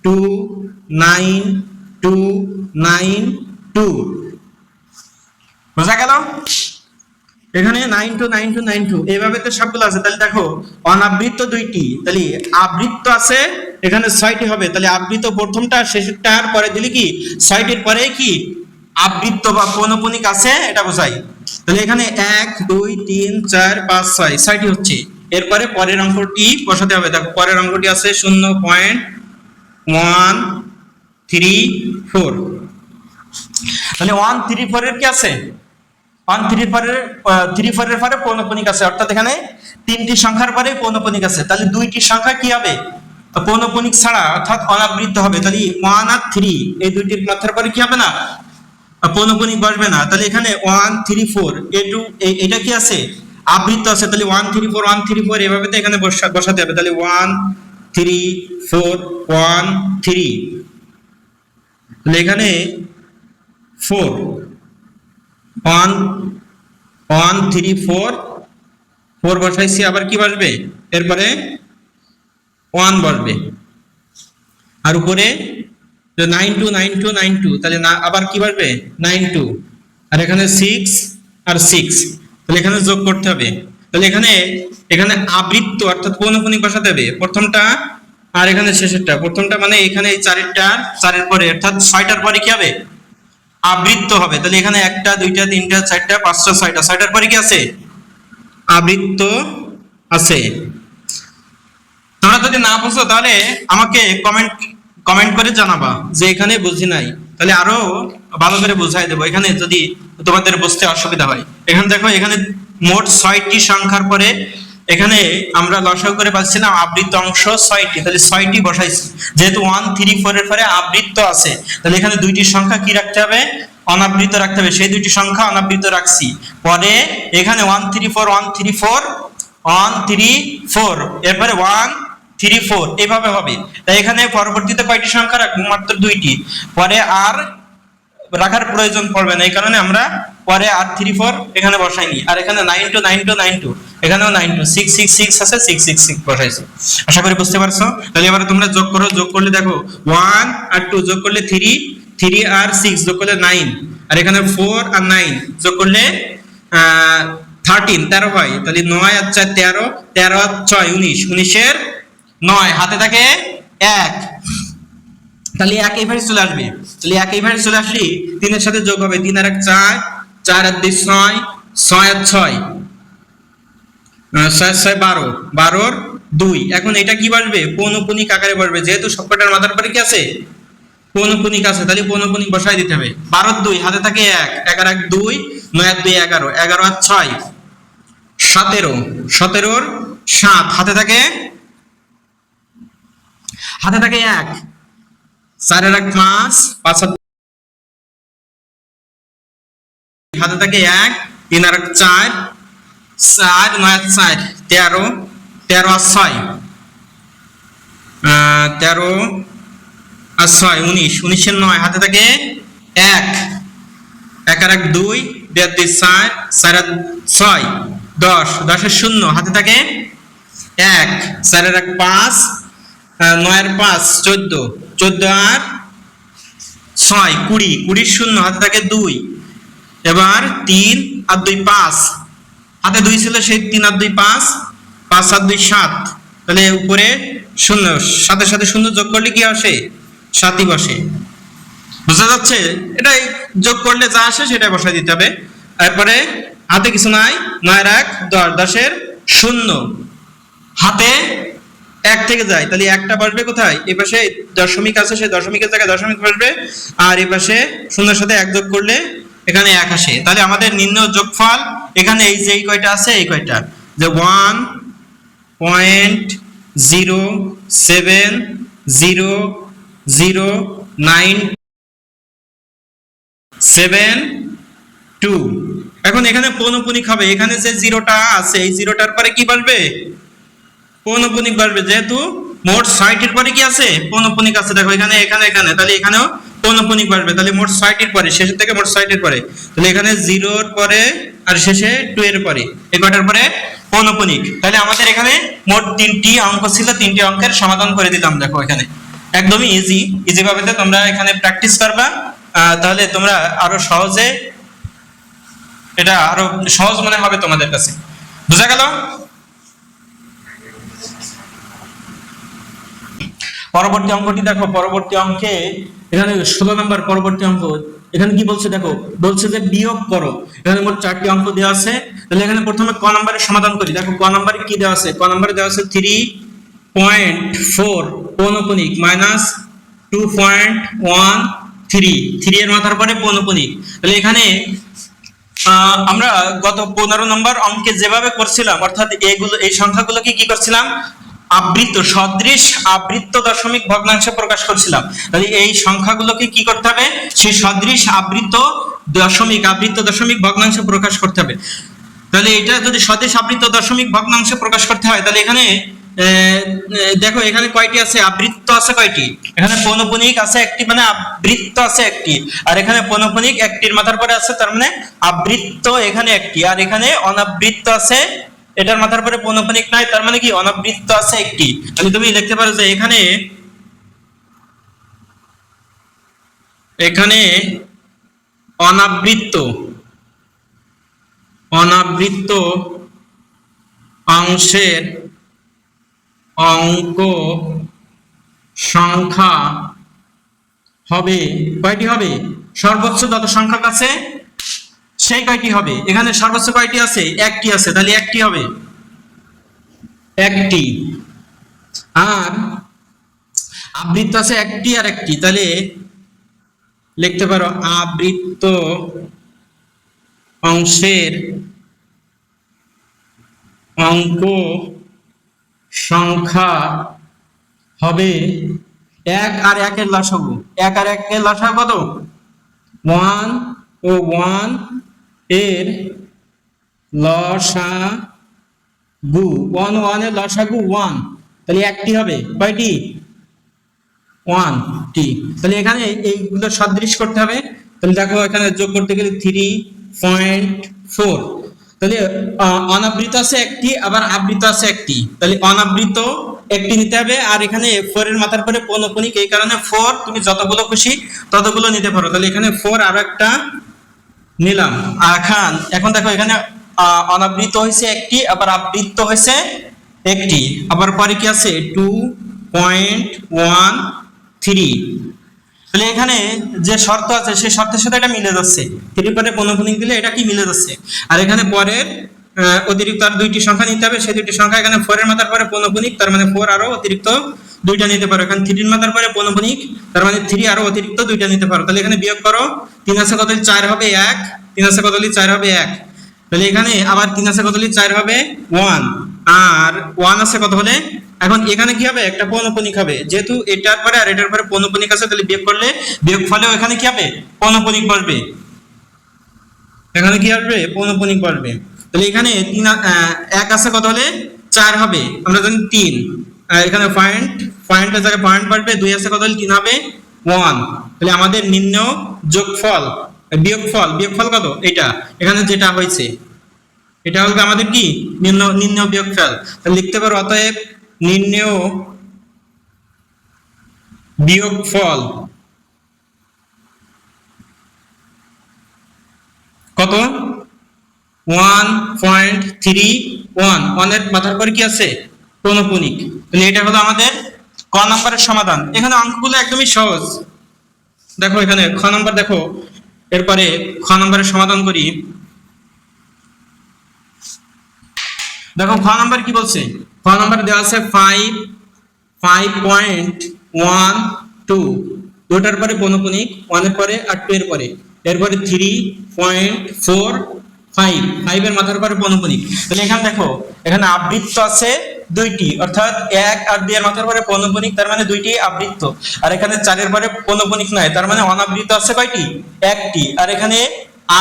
2 9 2 9 2। বোঝা গেল? এখানে 9 2 9 2 9 2 এইভাবে তো সবগুলো আছে। তাহলে দেখো অনাবৃত্ত দুইটি, তাহলে আবৃত্ত আছে এখানে 6টি হবে। তাহলে আবৃত্ত প্রথমটা শেষেরটার পরে দিলে কি 6টির পরে কি আবৃত্ত বা পৌনঃপুনিক আছে এটা বোঝাই। তাহলে এখানে 1 2 3 4 5 6 6টি হচ্ছে। এরপরে পরের অঙ্কটি বসাতে হবে। দেখো পরের অঙ্কটি আছে 0.134। তাহলে 134 এর কি আছে? 134 এর পরে পৌনঃপুনিক আছে। অর্থাৎ এখানে 3টি সংখ্যার পরে পৌনঃপুনিক আছে। তাহলে 2টি সংখ্যা কি হবে? পৌনঃপুনিক ছাড়া, অর্থাৎ অনাবৃত্ত হবে। তাহলে 1 আর 3 এই দুইটির মাথার পরে কি হবে না? পৌনঃপুনিক বসবে না। তাহলে এখানে 134 এটা কি আছে? আবৃত্ত আছে। তাহলে 134 134 এভাবে তো এখানে বসাতে হবে। তাহলে 1 3 4 1 3। তাহলে এখানে 4 1 1 3 4 4 বসাইছি। আবার কি বসবে? এরপরে 1 বসবে। আর উপরে 9 2 9 2 9 2। তাহলে আবার কি বসবে? 9 2। আর এখানে 6 আর 6। তাহলে এখানে যোগ করতে হবে। তাহলে এখানে আবৃত্ত অর্থাৎ পৌনঃপুনিক বসাতে হবে প্রথমটা আর এখানে শেষেরটা। প্রথমটা মানে এখানে এই 4এর পরে, অর্থাৎ 6টার পরে কি হবে? আবৃত্ত হবে। তাহলে এখানে 1টা 2টা 3টা 4টা 5টা 6টা 6টার পরে কি আছে? আবৃত্ত আছে। তোমরা যদি না বুঝো তাহলে আমাকে কমেন্ট করে জানাবা যে এখানে বুঝি নাই, তাহলে আরো ভালো করে বুঝাই দেবো এখানে যদি তোমাদের বুঝতে অসুবিধা হয়। এখানে দেখো এখানে মোট 6টি সংখ্যার পরে এখানে আমরা লসাগু করে পাচ্ছিলাম আবৃত্ত অংশ 6টি। তাহলে 6টি বসাইছি। যেহেতু 134 এর পরে আবৃত্ত আছে, তাহলে এখানে দুইটি সংখ্যা কি রাখতে হবে? অনাবৃত রাখতে হবে। সেই দুইটি সংখ্যা অনাবৃত রাখছি। পরে এখানে 134 134 134 এরপরে 134 এইভাবে হবে। তাই এখানে পরবর্তীতে কয়টি সংখ্যা রাখবো? মাত্র 2টি। পরে আর রাখার প্রয়োজন পড়বে না, এই কারণে আমরা পরে আর 34 এখানে বসাইনি। আর এখানে 9 2 9 2 9 2 এখানেও 9 2 6 6 6 আছে 6 6 6 বসাইছি। আশা করি বুঝতে পারছো। তাহলে এবারে তোমরা যোগ করো, যোগ করলে দেখো 1 আর 2 যোগ করলে 3, 3 আর 6 যোগ করলে 9, আর এখানে 4 আর 9 যোগ করলে 13 13 হয়। তাহলে 9 আর 4 13, 13 আর 6 19, 19 এর 9 হাতে থাকে 1, তাহলে 1 এইভাবে চলে আসবে। তাহলে 1 এইভাবে চলে আসলে 3 এর সাথে যোগ হবে 3 আর 1 4, 4 আর 2 6, 6 আর 6 6 6 12, 12 2। এখন এটা কি বসবে? পৌনঃপুনিক আকারে বসবে, যেহেতু সবকটার মাথার পরে কি আছে? পৌনঃপুনিক আছে, তাহলে পৌনঃপুনিক বসাই দিতে হবে। 12 2 হাতে থাকে 1, 1 আর 1 2, 9 আর 2 11, 11 আর 6 17, 17 7 হাতে থাকে 1, 4 আর 1 5, 5 আর হাতে থাকে 1, 3 আর 1 4, 4 9 আর 4 13, 13 আর 6 13 আর 6 19, 19 এর 9 হাতে থাকে 1, 1 আর 1 2, 2 আর 2 4, 4 আর 6 10, 10 এর 0 হাতে থাকে 1, 4 আর 1 5, 9 আর 5 14, 14 আর 6 20, 20 এর 0 হাতে থাকে 2, এবার 3 আর 2 5, হাতে 2 ছিল সেই 3 আর 2 5, 5 আর 2 7, তাহলে উপরে 0, সাথে সাথে 0 যোগ করলে কি আসে? 7ই বসে। বুঝা যাচ্ছে? এটাই যোগ করলে যা আসে সেটাই বসাই দিতে হবে। তারপরে হাতে কিছু নাই, 9 আর 1 10, 10 এর 0 হাতে 1 থেকে যায়, তাহলে একটা বসবে কোথায়? এই পাশে দশমিক আছে, সেই দশমিকের জায়গায় দশমিক বসবে, আর এই পাশে 0 এর সাথে 1 যোগ করলে এখানে 1 আসে। তাহলে আমাদের নির্ণয় যোগফল এখানে এই যে কয়টা আছে, এই কয়টা, যে 1.0009772। এখন এখানে পৌনঃপুনিক হবে, এখানে যে জিরোটা আছে এই জিরোটার পরে কি বসবে? পৌনঃপুনিক বসবে, যেহেতু মোট 6টির পরে কি আছে? পৌনঃপুনিক আছে। দেখো এখানে এখানে এখানে, তাহলে এখানেও পৌনঃপুনিক বসবে। তাহলে মোট 6টির পরে, শেষের থেকে মোট 6টির পরে, তাহলে এখানে 0 এর পরে আর শেষে 2 এর পরে, এই কয়টার পরে? পৌনঃপুনিক। তাহলে আমাদের এখানে মোট 3টি অঙ্ক ছিল, 3টি অঙ্কের সমাধান করে দিলাম। দেখো এখানে একদমই ইজি ভাবে তোমরা এখানে প্র্যাকটিস করবা, তাহলে তোমরা আরো সহজে, এটা আরো সহজ মনে হবে তোমাদের কাছে। বুঝা গেল? পরবর্তী অঙ্কটি দেখো। পরবর্তী অঙ্কে এখানে 16 নম্বর পরবর্তী অঙ্ক। এখানে কি বলছে দেখো, বলছে যে বিয়োগ করো। এখানে মোট 4টি অঙ্ক দেওয়া আছে। তাহলে এখানে প্রথমে ক নম্বরের সমাধান করি। দেখো ক নম্বরে কি দেওয়া আছে? ক নম্বরে দেওয়া আছে 3.4 পৌনঃপুনিক -2.13, 3 এর মাথার পরে পৌনঃপুনিক। তাহলে এখানে আমরা গত 15 নম্বর অঙ্কে যেভাবে করছিলাম, অর্থাৎ এই সংখ্যাগুলোকে কি করছিলাম? আবৃত্ত সদৃশ আবৃত্ত দশমিক ভগ্নাংশে প্রকাশ করছিলাম। তাহলে এই সংখ্যাগুলোকে কি করতে হবে? সেই সদৃশ আবৃত্ত দশমিক ভগ্নাংশে প্রকাশ করতে হবে। তাহলে এটা যদি সদৃশ আবৃত্ত দশমিক ভগ্নাংশে প্রকাশ করতে হয়, তাহলে এখানে দেখো এখানে কয়টি আছে? আবৃত্ত আছে কয়টি? এখানে পৌনঃপুনিক আছে একটি, মানে আবৃত্ত আছে একটি, আর এখানে পৌনঃপুনিক একটির মাথার পরে আছে, তার মানে আবৃত্ত এখানে একটি, আর এখানে অনাবৃত্ত আছে, এটার মাথার পরে পৌনঃপুনিক নাই, তার মানে কি অনাবৃত্ত আছে একটি। তাহলে তুমি লিখতে পারো যে এখানে অনাবৃত্ত অংশের অঙ্ক সংখ্যা হবে কয়টি? হবে সর্বোচ্চ যত সংখ্যক আছে সেই কয়টি হবে। এখানে সর্বোচ্চ কয়টি আছে? একটি আছে, তাহলে একটি হবে, একটি। আর আবৃত্ত আছে একটি আর একটি, তাহলে লিখতে পারো আবৃত্ত অংশের অঙ্ক সংখ্যা হবে 1 আর 1 এর লসাগু। 1 আর 1 এর লসাগু কত? 1 ও 1 এর লসাগু, 1 ও 1 এর লসাগু 1, তাহলে একটি হবে। কয়টি? 1টি। তাহলে এখানে এইগুলো সদৃশ করতে হবে। তাহলে দেখো এখানে যোগ করতে গেলে 3.4, তাহলে অনাবৃত আছে একটি, আবার আবৃত আছে একটি, তাহলে অনাবৃত একটি নিতে হবে। আর এখানে 4 এর মাথার পরে পৌনঃপুনিক, এই কারণে 4 তুমি যতগুলো খুশি ততগুলো নিতে পারো। তাহলে এখানে 4 আরো একটা নিলাম। এখন দেখো এখানে অনাবৃত হয়েছে একটি, আবার আবৃত হয়েছে একটি, আবার পরে কি আছে 2.13। তাহলে এখানে যে শর্ত আছে সেই শর্তের সাথে এটা মিলে যাচ্ছে, 3 পরে পৌনঃপুনিক দিলে এটা কি মিলে যাচ্ছে। আর এখানে পরের অতিরিক্ত আর দুইটি সংখ্যা নিতে হবে, সেই দুইটি সংখ্যা এখানে 4 এর মাথার পরে পৌনঃপুনিক, তার মানে 4 আরো অতিরিক্ত দুইটা নিতে পারো। এখানে 3 এর মাথার পরে পৌনঃপুনিক, তার মানে 3 আরো অতিরিক্ত দুইটা নিতে পারো। তাহলে এখানে বিয়োগ করো, 3 আছে কত হলে 4 হবে 1, 3 আছে কত হলে 4 হবে 1। তাহলে এখানে আবার 3 আছে কত হলে 4 হবে 1, আর 1 আছে কত হলে, এখন এখানে কি হবে একটা পৌনঃপুনিক হবে, যেহেতু এটার পরে আর এটার পরে পৌনঃপুনিক আছে, তাহলে বিয়োগ করলে বিয়োগ ফলেও এখানে কি হবে পৌনঃপুনিক বসবে, এখানে কি আসবে পৌনঃপুনিক বসবে। তাহলে এখানে 1 আছে কত হলে 4 হবে, আমরা জানি 3, এখানে পয়েন্টের জায়গায় পয়েন্ট বসবে, 2 আছে কত হলে 3 হবে 1। তাহলে আমাদের নির্ণয় যোগফল বিয়োগফল কত, এটা এখানে যেটা হয়েছে এটা হবে আমাদের কি নির্ণয় বিয়োগফল। তাহলে লিখতে পারো অতএব নির্ণয় বিয়োগফল কত 1.31, 1 এর মাথার পরে কি আছে পৌনঃপুনিক। তাহলে এটা হলো আমাদের ক নম্বরের সমাধান। এখানে অঙ্কগুলো একদমই সহজ। দেখো এখানে খ নম্বর, দেখো এরপরে খ নম্বরের সমাধান করি। দেখো খ নম্বর কি বলছে, খ নম্বর দেওয়া আছে 5.12, দুটার পরে পৌনঃপুনিক, 1 এর পরে আর 2 এর পরে, এরপরে 3.45, 5 এর মাথার পরে পৌনঃপুনিক। তাহলে এখানে দেখো এখানে আবৃত্ত আছে দুইটি, অর্থাৎ 1 আর 2 এর মাথার পরে পৌনঃপুনিক, তার মানে দুইটি আবৃত্ত। আর এখানে 4 এর পরে পৌনঃপুনিক নাই, তার মানে অনাবৃত আছে কয়টি, একটি। আর এখানে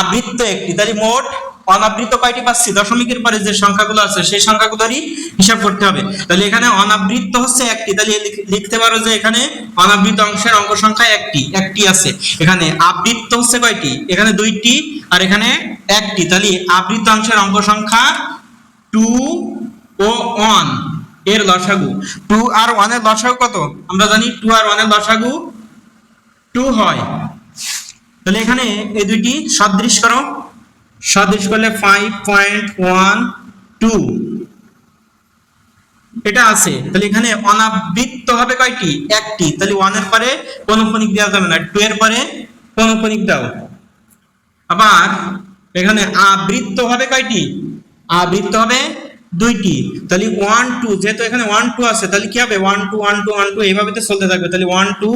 আবৃত্ত একটি, তাহলে মোট অনাবৃত কয়টি পাচ্ছি, দশমিকের পরে যে সংখ্যাগুলো আছে সেই সংখ্যাগুলোরই হিসাব করতে হবে। তাহলে এখানে অনাবৃত হচ্ছে একটি, তাহলে লিখতে পারো যে এখানে অনাবৃত অংশের অঙ্ক সংখ্যা একটি আছে। এখানে আবৃত্ত হচ্ছে কয়টি, এখানে দুইটি আর এখানে একটি, তাহলে আবৃত অংশের অঙ্ক সংখ্যা 2 ও 1 এর লসাগু। 2 আর 1 এর লসাগু কত, আমরা জানি 2 আর 1 এর লসাগু 2 হয়। তাহলে এখানে এই দুইটি সদৃশ করো, সদৃশ করলে 5.12 এটা আছে। তাহলে এখানে অনাবৃত্ত হবে কয়টি, একটি, তাহলে 1 এর পরে পৌনঃপুনিক দেওয়া যাবে না, 2 এর পরে পৌনঃপুনিক দাও। আবার এখানে আবৃত্ত হবে কয়টি, আবৃত্ত হবে দুইটি, তাহলে 1 2, যেহেতু এখানে 1 2 আছে তাহলে কি হবে 1 2 1 2 1 2 এইভাবে তো চলতে থাকবে। তাহলে 1 2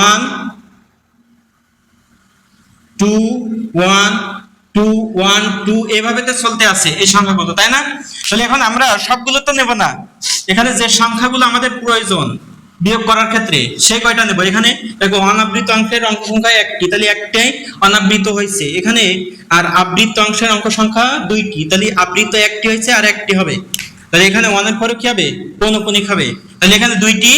1 2 1 2 1 2 এইভাবে তো চলতে আছে এই সংখ্যাগুলো, তাই না? তাহলে এখন আমরা সবগুলো তো নেব না, এখানে যে সংখ্যাগুলো আমাদের প্রয়োজন বিয়োগ করার ক্ষেত্রে সেই কয়টা নেব। এখানে দেখো অনাবৃত অঙ্কের অঙ্ক সংখ্যা একটি, তাহলে একটাই অনাবৃত হয়েছে এখানে, আর আবৃত অংশের অঙ্ক সংখ্যা দুইটি, তাহলে আবৃত একটি হয়েছে আর একটি হবে। তাহলে এখানে 1 এর পরে কি হবে পৌনঃপুনিক হবে, তাহলে এখানে দুইটি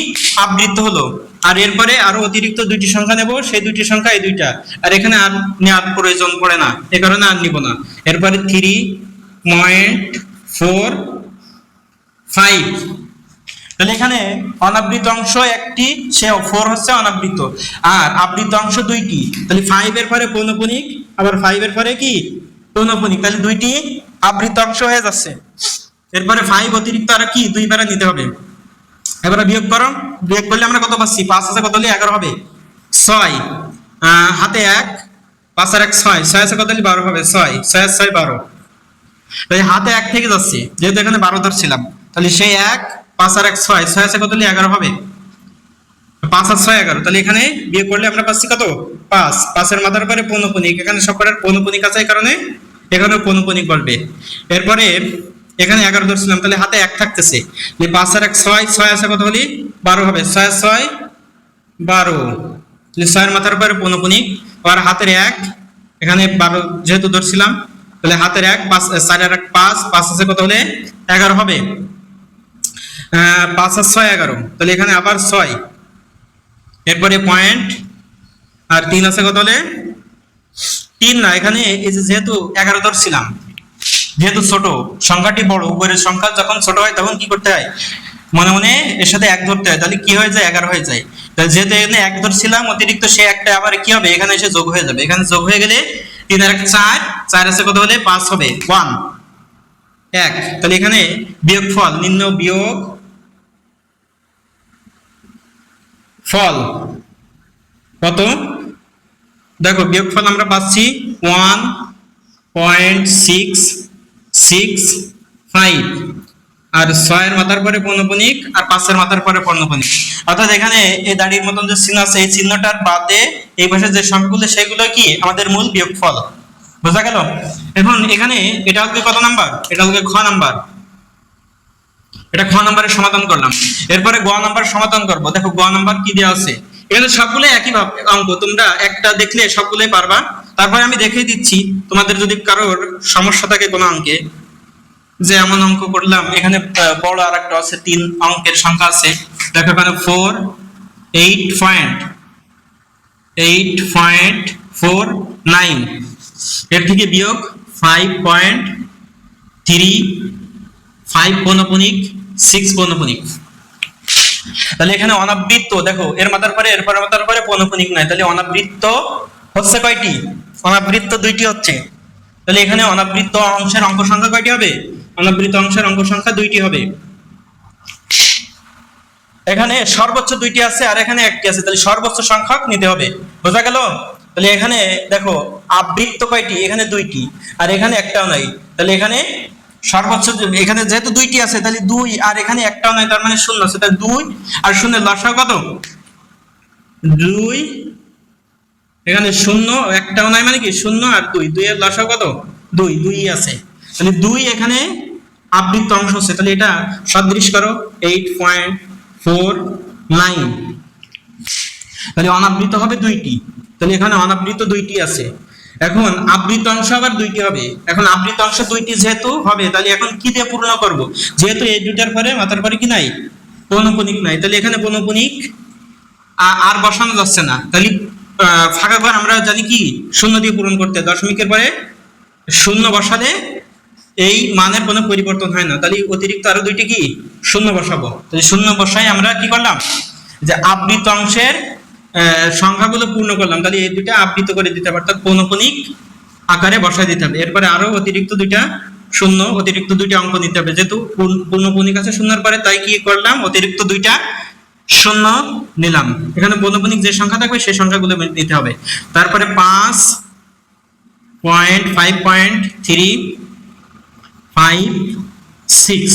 আবৃত হলো। আর এরপরে আরো অতিরিক্ত দুইটি সংখ্যা নেব, সেই দুইটি সংখ্যা এই দুইটা, আর এখানে আর নেওয়ার প্রয়োজন পড়ে না, এই কারণে আর নিব না। এরপরে 3.45, তাহলে এখানে অনাবৃত অংশ একটি, সে 4 হচ্ছে অনাবৃত, আর আবৃত অংশ দুইটি, তাহলে 5 এর পরে পৌনঃপুনিক, আবার 5 এর পরে কি পৌনঃপুনিক, তাহলে দুইটি আবৃত অংশ হয়ে যাচ্ছে। এরপরে 5 অতিরিক্ত আর কি 2 বার নিতে হবে। এবারে বিয়োগ করো, বিয়োগ করলে আমরা কত পাচ্ছি, 5 আছে কত হলে 11 হবে, 6 হাতে 1, 5 আর 1 6, 6 আছে কত হলে 12 হবে, 6 6 আর 6 12, তাই হাতে 1 থেকে যাচ্ছে, যেহেতু এখানে 12 ধরছিলাম, তাহলে সেই 1 5 আর 1 6, 6 আছে কত হলে 11 হবে, 5 আর 6 11, তাহলে এখানে বিয়োগ করলে আমরা পাচ্ছি কত 5, 5 এর মাথার পরে পৌনঃপুনিক, এখানে সবকটার পৌনঃপুনিক আছে এই কারণে এখানেও পৌনঃপুনিক বলবে। এরপরে এখানে 11 ধরছিলাম, তাহলে হাতে 1 থাকতেছে, 5 আর 1 6, 6 আছে কত হলে 12 হবে, 6 আর 6 12, তাহলে 6 এর মাথার পরে পৌনঃপুনিক, আর হাতের 1 এখানে 12 যেহেতু ধরছিলাম, তাহলে হাতের 1 5 4 আর 1 5, 5 আছে কত হলে 11 হবে, 5 আর 6 11, তাহলে এখানে আবার 6, এরপরে পয়েন্ট আর 3 আছে কত হলে 3 না, এখানে এই যে যেহেতু 11 ধরছিলাম যেহেতু ছোট, সংখ্যাটি বড়, উপরের সংখ্যা যখন ছোট হয় তখন কি করতে হয়, মনে মনে এর সাথে এক ধরতে হয়, তাহলে কি হয়ে যায়, 11 হয়ে যায়। তাহলে যেহেতু এখানে এক ধরছিলাম অতিরিক্ত, সে একটা আবার কি হবে, এখানে এসে যোগ হয়ে যাবে। এখানে যোগ হয়ে গেলে 3 আর 1 4, 4 আছে কত হলে 5 হবে, 1 1। তাহলে এখানে বিয়োগফল, নিম্ন বিয়োগ ফল কত, দেখো বিয়োগফল আমরা পাচ্ছি 1.665, আর 6 এর মাথার পরে পৌনঃপুনিক আর 5 এর মাথার পরে পৌনঃপুনিক। অর্থাৎ এখানে এই দাড়ির মতন যে চিহ্ন আছে, এই চিহ্নটার বাদে এই পাশে যে সংখ্যাগুলো সেগুলো কি আমাদের মূল বিয়োগফল। বোঝা গেল? এখন এখানে এটা হচ্ছে কত নাম্বার, এটা হচ্ছে খ নাম্বার। এটা খ নাম্বারের সমাধান করলাম। এরপরে গ নাম্বার সমাধান করব। দেখো গ নাম্বার কি দেওয়া আছে, এখানে সবগুলো একই অঙ্ক, তোমরা একটা দেখলে সবগুলোই পারবা। তারপরে আমি দেখিয়ে দিচ্ছি, তোমাদের যদি কারোর সমস্যা থাকে কোনো অঙ্কে, যে এমন অঙ্ক করলাম, এখানে বড় আর একটা আছে, 3 অঙ্কের সংখ্যা আছে। দেখো এখানে 8.49, এর থেকে বিয়োগ 5.35 পৌনঃপুনিক 6 পৌনঃপুনিক। তাহলে এখানে অনাবৃত্ত, দেখো এর মাথার পরে এর পরে মাথার পরে পৌনঃপুনিক নাই, তাহলে অনাবৃত্ত হচ্ছে কয়টি, অনাবৃত্ত 2টি হচ্ছে। তাহলে এখানে অনাবৃত্ত অংশের অঙ্ক সংখ্যা কয়টি হবে, অনাবৃত্ত অংশের অঙ্ক সংখ্যা 2টি হবে। এখানে সর্বোচ্চ 2টি আছে আর এখানে 1টি আছে, তাহলে সর্বোচ্চ সংখ্যক নিতে হবে। বোঝা গেল? তাহলে এখানে দেখো আবৃত্ত কয়টি, এখানে 2টি, আর এখানে একটাও নাই। তাহলে এখানে সর্বোচ্চ, এখানে যেহেতু 2টি আছে তাহলে 2, আর এখানে একটাও নাই, তার মানে 0 আছে। তাহলে 2 আর 0 লসাগু কত, 2। এখানে 0 একটাও নাই মানে কি 0 আর 2, 2 এর লসাগু কত, 2, 2ই আছে। তাহলে 2 এখানে আবৃত্ত অংশ আছে। তাহলে এটা সদৃশ করো 8.49, তাহলে অনাবৃত হবে 2টি। তাহলে এখানে অনাবৃত 2টি আছে। এখন আবৃত অংশ আবার 2টি হবে। এখন আবৃত অংশ 2টি যেহেতু হবে, তাহলে এখন কি দিয়ে পূর্ণ করব, যেহেতু এই দুটার পরে মাথার পরে কি নাই, পৌনঃপুনিক নাই, তাহলে এখানে পৌনঃপুনিক আর বসানো যাচ্ছে না। তাহলে ফাঁকা ঘর আমরা জানি কি 0 দিয়ে পূরণ করতে, দশমিকের পরে 0 বসালে এই মানের কোনো পরিবর্তন হয় না। তাহলে অতিরিক্ত আরো 2টি কি 0 বসাবো। তাহলে 0 বসাই আমরা কি করলাম, যে আবৃত অংশের সংখ্যাগুলো পূর্ণ করলাম। তাহলে এই দুটা আবৃত করে দিতে হবে, অর্থাৎ পৌনঃপুনিক আকারে বসাই দিতে হবে। এরপরে আরো অতিরিক্ত 2টা 0, অতিরিক্ত 2টা অঙ্ক নিতে হবে। যেহেতু পৌনঃপুনিক আছে 0-এর পরে, তাই কি করলাম, অতিরিক্ত 2টা 0 নিলাম। এখানে পৌনঃপুনিক যে সংখ্যা থাকবে সেই সংখ্যাগুলো নিতে হবে। তারপরে 5.536,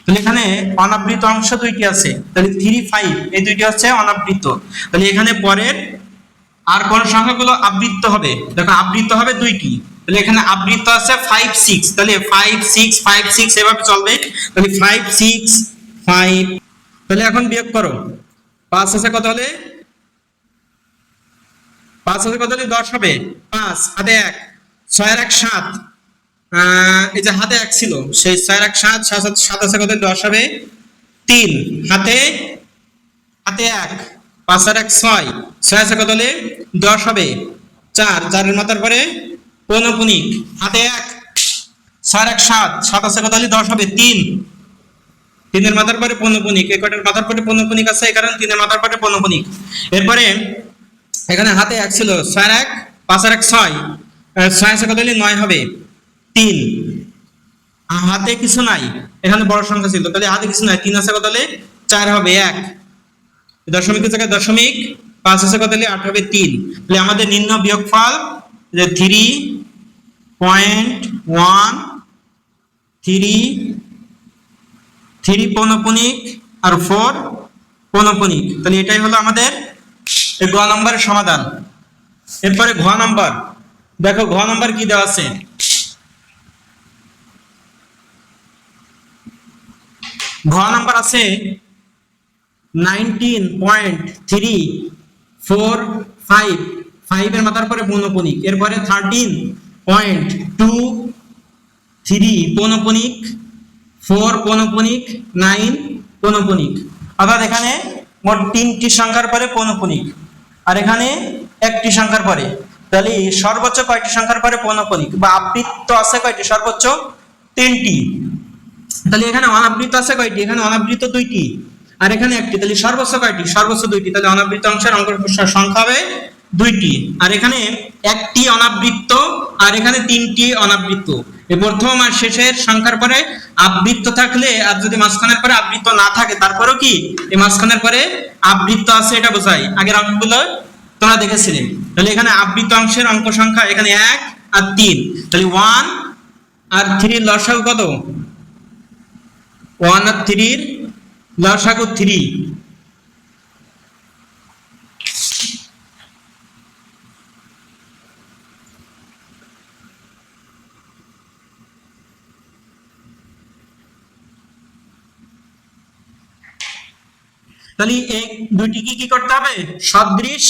তাহলে এখানে অনাবৃত অংশ 2টি আছে, তাহলে 3, 5 এই 2টি হচ্ছে অনাবৃত। তাহলে এখানে পরের আর কোন সংখ্যাগুলো আবৃত হবে, দেখো আবৃত হবে 2টি। তাহলে এখানে আবৃত আছে 5, 6, তাহলে 5, 6, 5, 6 এভাবে চলবে। তাহলে 5, 6, 5, তাহলে এখন বিয়োগ করো। 5 আছে কত হলে, 5 আছে কত হলে 10 হবে, 5 হাতে 1, 6 আর 1 7, এই যে হাতে 1 ছিল, সেই 6 আর 1 7, 7 আছে কত, 10 হবে 3, হাতে 1, 5 আর 1 6, 6 আছে কত হলে 10 হবে 4, 4 এর মাথার পরে পৌনঃপুনিক, হাতে 1, 6 আর 1 7, 7 আছে কত হলে 10 হবে 3, 3 এর মাথার পরে পৌনঃপুনিক, এই কটার মাথার পরে পৌনঃপুনিক আছে, এই কারণে 3 এর মাথার পরে পৌনঃপুনিক। এরপরে এখানে হাতে 1 ছিল, 6 আর 1, 5 আর 1 6, 6 আছে কত হলে 9 হবে 3, হাতে কিছু নাই, এখানে বড় সংখ্যা ছিল, তাহলে হাতে কিছু নাই, 3 আছে কত হলে 4 হবে 1, দশমিকের জায়গায় দশমিক, 5 আছে কত হলে 8 হবে 3। তাহলে আমাদের নিম্ন বিয়োগফল যে 3 পৌনঃপুনিক আর 4 পৌনঃপুনিক। তাহলে এটাই হলো আমাদের এই গ নম্বরের সমাধান। এরপরে ঘ নম্বর, দেখো ঘ নম্বর কি দেওয়া আছে, ঘ নম্বর আছে 19.345, 5 এর মাথার পরে পৌনঃপুনিক, এরপরে 13.23 পৌনঃপুনিক, 4 পৌনঃপুনিক, 9 পৌনঃপুনিক। অর্থাৎ এখানে মোট 3টি সংখ্যার পরে পৌনঃপুনিক, আর এখানে 1টি সংখ্যার পরে। তাহলে সর্বোচ্চ কয়টি সংখ্যার পরে পৌনঃপুনিক বা আবৃত্ত আছে কয়টি? সর্বোচ্চ 3টি। তাহলে এখানে অনাবৃত আছে কয়টি? এখানে অনাবৃত 2টি আর এখানে 1টি। তাহলে সর্বোচ্চ কয়টি? সর্বোচ্চ 2টি। তাহলে অনাবৃত অংশের অঙ্ক সংখ্যা হবে 2টি আর এখানে 1টি অনাবৃত আর এখানে 3টি অনাবৃত। এই প্রথম আর শেষের সংখ্যার পরে আবৃত্ত থাকলে আর যদি মাঝখানের পরে আবৃত্ত না থাকে তারপরেও কি এই মাঝখানের পরে আবৃত্ত আছে এটা বোঝায়। আগের অঙ্কগুলো তোমরা দেখেছিলে। তাহলে এখানে আবৃত অংশের অঙ্ক সংখ্যা এখানে 1 আর 3। তাহলে 1 আর 3 লসাগু কত? 1 আর 3 লসাগু 3। তাহলে এই দুইটি কি করতে হবে? সদৃশ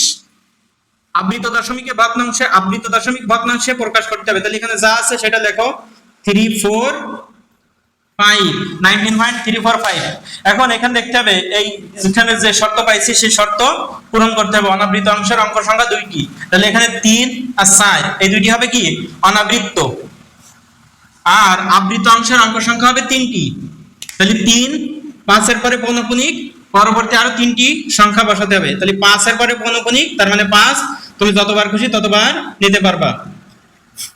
আবৃত দশমিকে ভগ্নাংশে আবৃত দশমিক ভগ্নাংশে প্রকাশ করতে হবে। তাহলে এখানে যা আছে সেটা লেখো 3 4 5 19.345। এখন এখানে দেখতে হবে এই যেখানে যে শর্ত পাইছি সেই শর্ত পূরণ করতে হবে। অনাবৃত অংশের অঙ্ক সংখ্যা 2টি। তাহলে এখানে 3 আর 4 এই দুইটি হবে কি অনাবৃত আর আবৃত অংশের অঙ্ক সংখ্যা হবে 3টি। তাহলে 3 5 এর পরে পৌনঃপুনিক পরবর্তী আরো 3টি সংখ্যা বসাতে হবে। তাহলে 5 এর পরে পৌনঃপুনিক তার মানে 5 তুমি যতবার খুশি ততবার নিতে পারবা।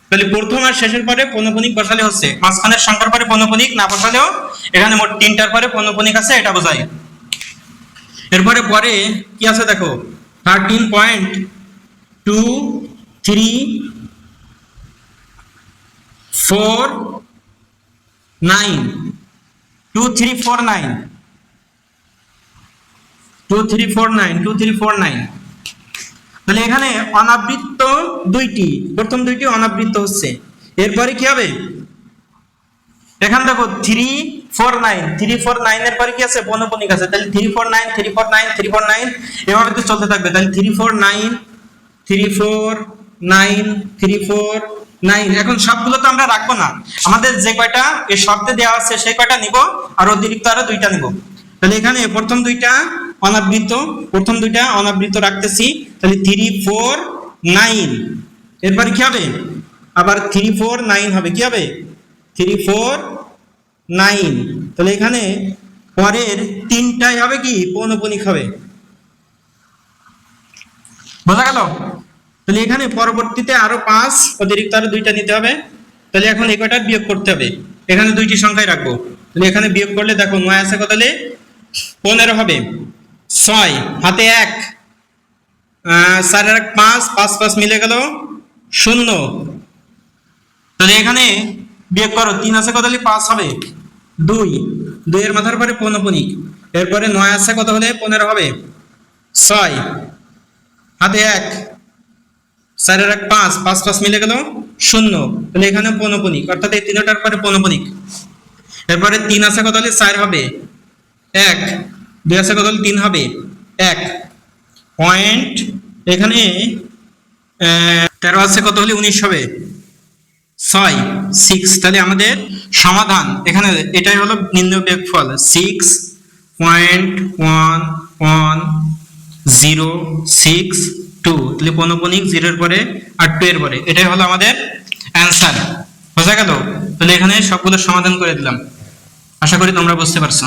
তাহলে প্রথম আর শেষের পরে পৌনঃপুনিক বসালে হচ্ছে, মাঝখানের সংখ্যার পরে পৌনঃপুনিক না বসালেও এখানে মোট 3টার পরে পৌনঃপুনিক আছে এটা বোঝায়। এরপরে পরে কি আছে দেখো 13.2349 2349 তাহলে এখানে অনাবৃত্ত 2টি, প্রথম 2টি অনাবৃত্ত হচ্ছে। এরপরে কি হবে? এখানে দেখো 349 এর পরে কি আছে? পৌনঃপুনিক আছে। তাহলে 349 এভাবে তো চলতে থাকবে। তাহলে 349 এখন সবগুলো তো আমরা রাখবো না, আমাদের যে কয়টা এই শর্তে দেওয়া আছে সেই কয়টা নিব আর অতিরিক্ত আরো 2টা নিব। তাহলে এখানে প্রথম 2টা অনাবৃত রাখতেছি। তাহলে 349 এরপরে কি হবে? আবার 349 হবে। কি হবে? 349 তাহলে এখানে পরের 3টাই হবে কি পৌনঃপুনিক হবে। বোঝা গেল? তাহলে এখানে পরবর্তীতে আরো 5 অতিরিক্ত আরো 2টা নিতে হবে। তাহলে এখন এই কয়টা বিয়োগ করতে হবে। এখানে 2টি সংখ্যাই রাখবো। তাহলে এখানে বিয়োগ করলে দেখো 9 আছে কত? তাহলে 15 হবে। 6 হাতে 1 4 আর 5 5 5 মিলে গেল 0। তাহলে এখানে বিয়োগ করো 3 আছে কত? তাহলে 5 হবে। 2 এর মাথার পরে পৌনঃপুনিক। এরপরে 9 আছে কত? হলে 15 হবে। 6 হাতে 1 4 আর 1 5 5 5 মিলে গেল 0। তাহলে এখানে পৌনঃপুনিক অর্থাৎ এই 3টার পরে পৌনঃপুনিক। এরপরে 3 আছে কত? হলে 4 হবে 1 2 আছে কত? হলে 3 হবে 1 পয়েন্ট। এখানে 13 আছে কত? হলে 19 হবে 6 তাহলে আমাদের সমাধান এখানে এটাই হলো নির্ণয় বিয়োগফল 6.1106 তাহলে পৌনঃপুনিক 0 এর পরে আর 2 এর পরে এটাই হলো আমাদের অ্যান্সার। বোঝা গেল? তাহলে এখানে সবগুলো সমাধান করে দিলাম। আশা করি তোমরা বুঝতে পারছো।